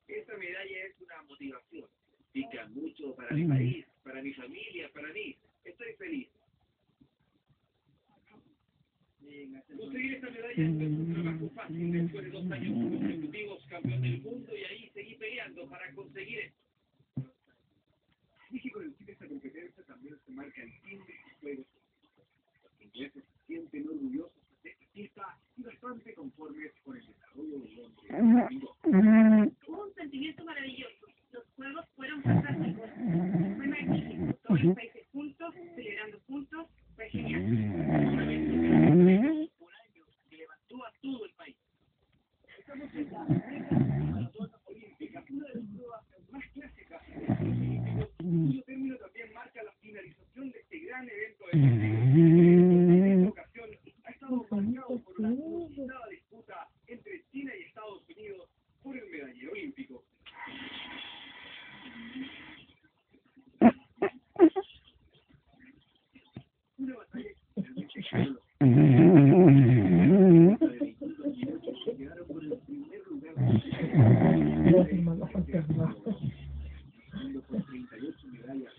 Esta medalla es una motivación. Significa mucho para mi país, para mi familia, para mí. Estoy feliz. Conseguir esta medalla no es un trabajo fácil. Después de 2 años consecutivos campeón del mundo y ahí seguí peleando para conseguir esto. México en esta competencia también se marca el fin de sus juegos. Los ingleses se sienten orgullosos de esta fiesta y bastante conformes con el desarrollo del hombre. Hubo un sentimiento maravilloso. Los juegos fueron fantásticos. Fue magnífico. Todos los países juntos, celebrando juntos. Fue genial. Por años que levantó a todo el país. Estamos en la maratona olímpica, una de las pruebas más clásicas de los Juegos Olímpicos, cuyo término también marca la finalización de este gran evento deportivo. En esta ocasión ha estado marcado por una inusitada disputa entre China y Estados Unidos por el medallero olímpico. Una batalla que finalmente quedaron por el primer lugar con 38 medallas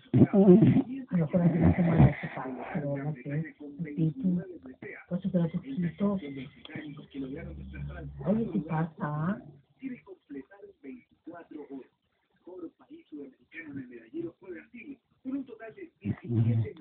que lograron desplazar al cuarto lugar. Quiere completar 24 horas. Por país sudamericano en el medallero fue Brasil, con un total de 17